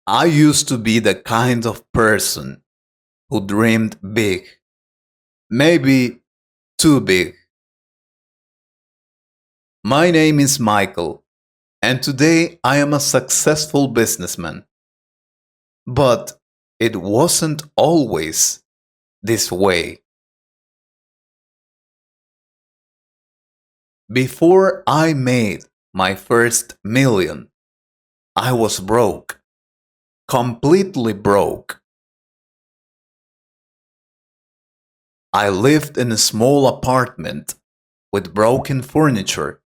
I used to be the kind of person who dreamed big, maybe too big. My name is Michael, and today I am a successful businessman. But it wasn't always this way. Before I made my first million, I was broke, completely broke. I lived in a small apartment with broken furniture,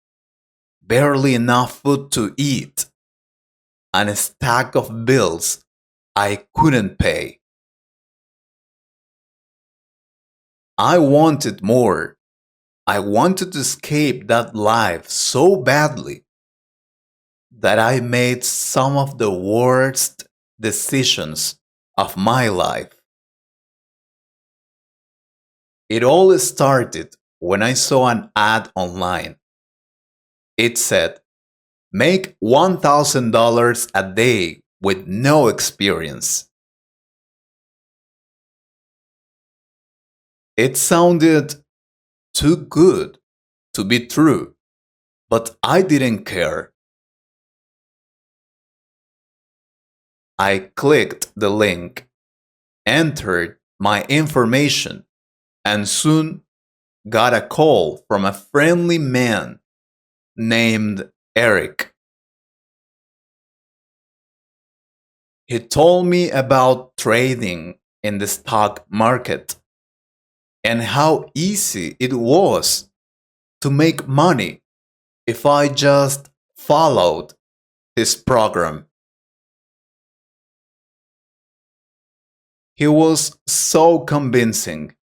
barely enough food to eat, and a stack of bills I couldn't pay. I wanted more. I wanted to escape that life so badly that I made some of the worst decisions of my life. It all started when I saw an ad online. It said, make $1,000 a day with no experience. It sounded too good to be true, but I didn't care. I clicked the link, entered my information, and soon got a call from a friendly man named Eric. He told me about trading in the stock market and how easy it was to make money if I just followed his program. He was so convincing.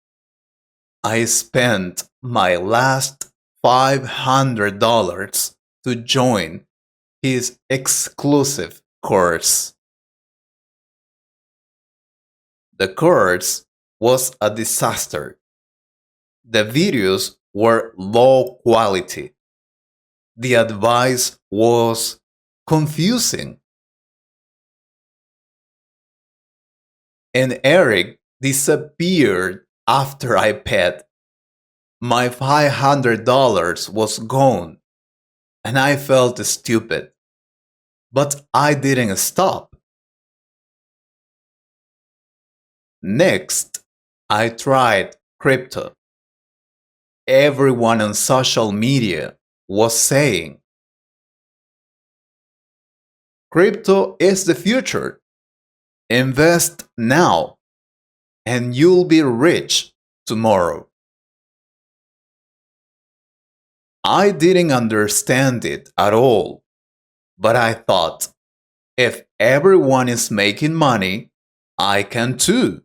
I spent my last $500 to join his exclusive course. The course was a disaster. The videos were low quality. The advice was confusing. And Eric disappeared after I paid. My $500 was gone, and I felt stupid. But I didn't stop. Next, I tried crypto. Everyone on social media was saying, crypto is the future. Invest now, and you'll be rich tomorrow. I didn't understand it at all, but I thought, if everyone is making money, I can too.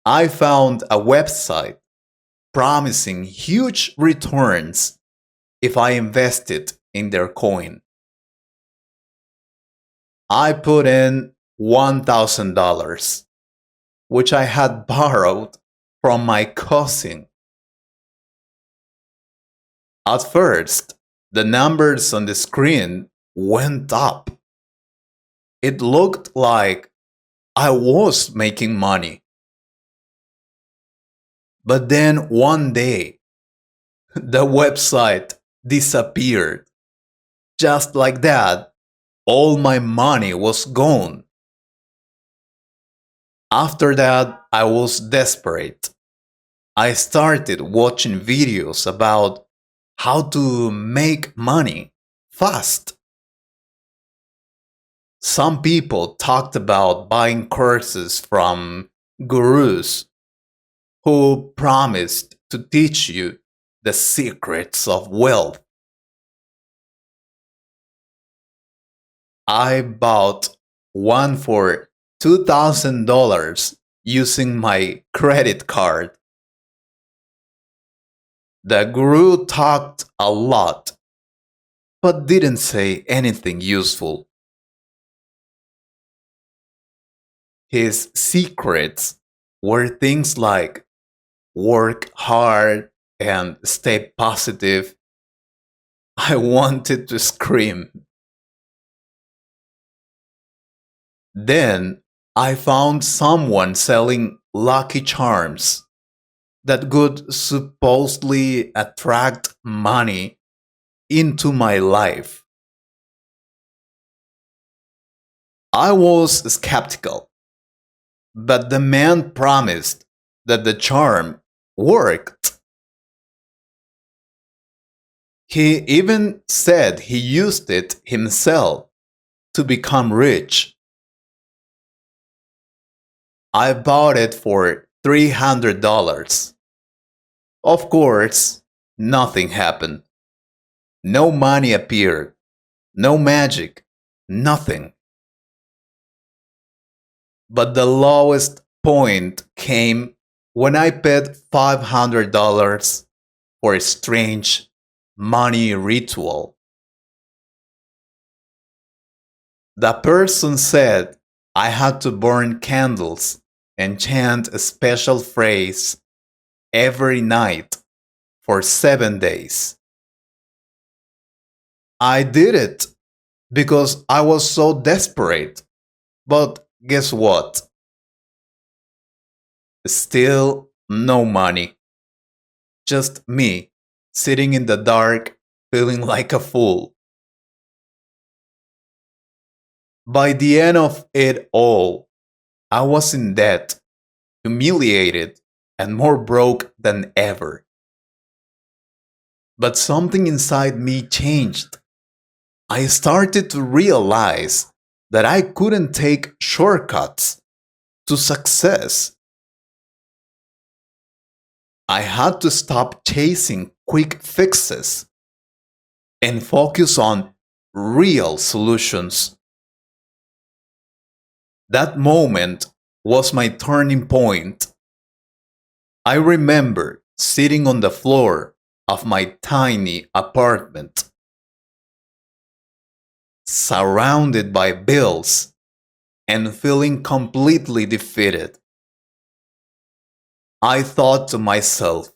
I found a website promising huge returns if I invested in their coin. I put in $1,000, which I had borrowed from my cousin. At first, the numbers on the screen went up. It looked like I was making money. But then one day, the website disappeared. Just like that, all my money was gone. After that, I was desperate. I started watching videos about how to make money fast. Some people talked about buying courses from gurus who promised to teach you the secrets of wealth. I bought one for $2,000 using my credit card. The guru talked a lot, but didn't say anything useful. His secrets were things like work hard and stay positive. I wanted to scream. Then I found someone selling Lucky Charms that could supposedly attract money into my life. I was skeptical, but the man promised that the charm worked. He even said he used it himself to become rich. I bought it for $300. Of course, nothing happened. No money appeared. No magic. Nothing. But the lowest point came when I paid $500 for a strange money ritual. The person said I had to burn candles and chant a special phrase every night for 7 days. I did it because I was so desperate. But guess what? Still no money. Just me sitting in the dark feeling like a fool. By the end of it all, I was in debt, humiliated, and more broke than ever. But something inside me changed. I started to realize that I couldn't take shortcuts to success. I had to stop chasing quick fixes and focus on real solutions. That moment was my turning point. I remember sitting on the floor of my tiny apartment, surrounded by bills and feeling completely defeated. I thought to myself,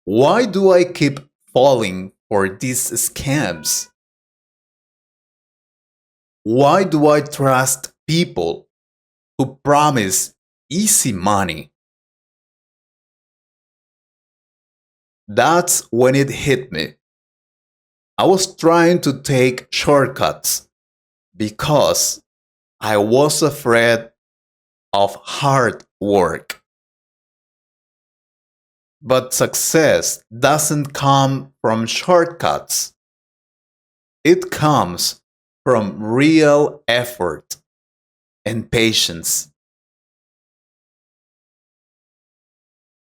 why do I keep falling for these scams? Why do I trust people who promise easy money? That's when it hit me. I was trying to take shortcuts because I was afraid of hard work. But success doesn't come from shortcuts, it comes from real effort and patience.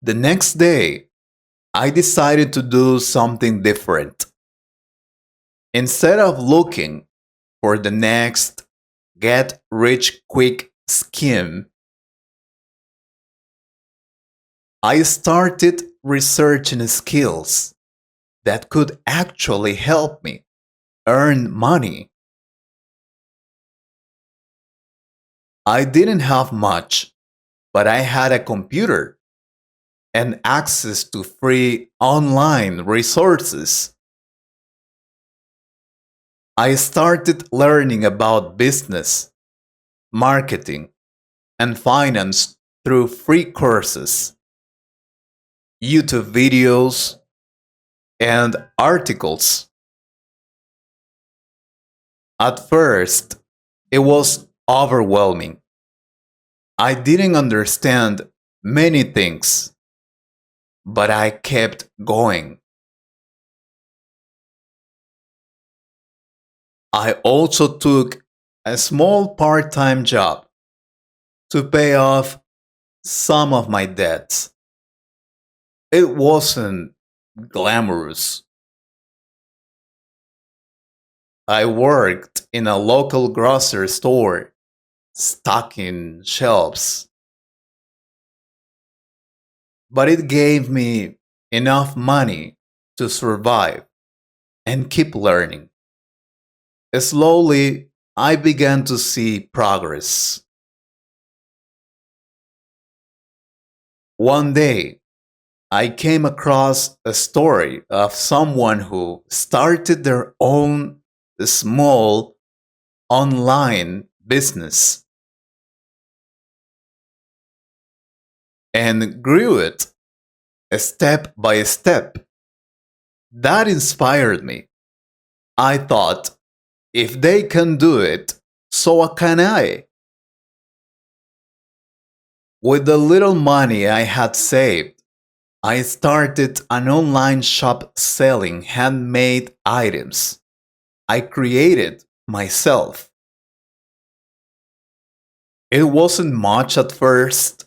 The next day, I decided to do something different. Instead of looking for the next get rich quick scheme, I started researching skills that could actually help me earn money. I didn't have much, but I had a computer and access to free online resources. I started learning about business, marketing, and finance through free courses, YouTube videos, and articles. At first, it was overwhelming. I didn't understand many things, but I kept going. I also took a small part time job to pay off some of my debts. It wasn't glamorous. I worked in a local grocery store, stocking shelves, but it gave me enough money to survive and keep learning. Slowly, I began to see progress. One day, I came across a story of someone who started their own small online business. and grew it step by step. That inspired me. I thought, if they can do it, so can I. With the little money I had saved, I started an online shop selling handmade items I created myself. It wasn't much at first,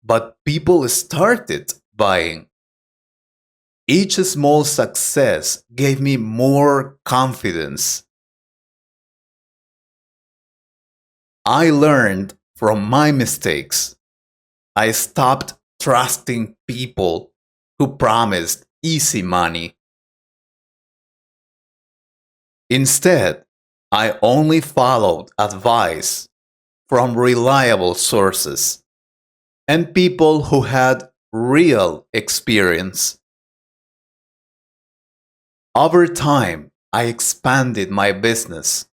but people started buying. Each small success gave me more confidence. I learned from my mistakes. I stopped trusting people who promised easy money. Instead, I only followed advice from reliable sources and people who had real experience. Over time, I expanded my business,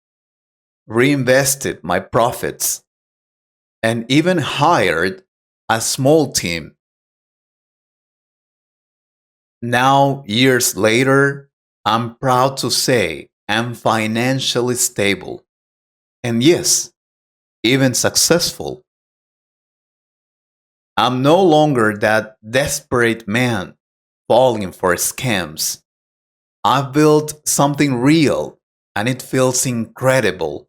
reinvested my profits, and even hired a small team. Now, years later, I'm proud to say I'm financially stable. And yes, even successful. I'm no longer that desperate man falling for scams. I've built something real and it feels incredible.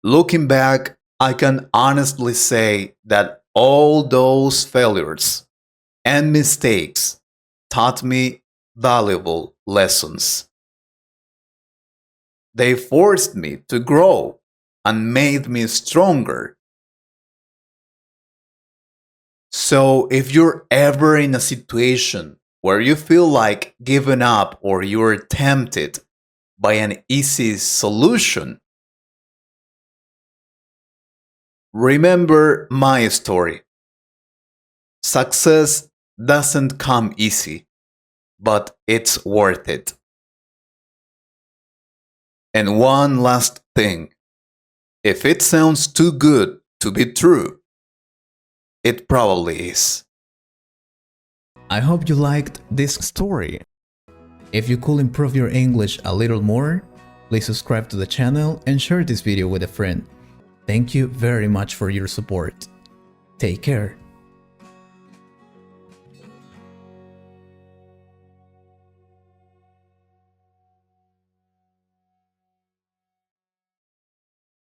Looking back, I can honestly say that all those failures and mistakes taught me valuable lessons. They forced me to grow and made me stronger. So, if you're ever in a situation where you feel like giving up or you're tempted by an easy solution, remember my story. Success doesn't come easy, but it's worth it. And one last thing, if it sounds too good to be true, it probably is. I hope you liked this story. If you could improve your English a little more, please subscribe to the channel and share this video with a friend. Thank you very much for your support. Take care.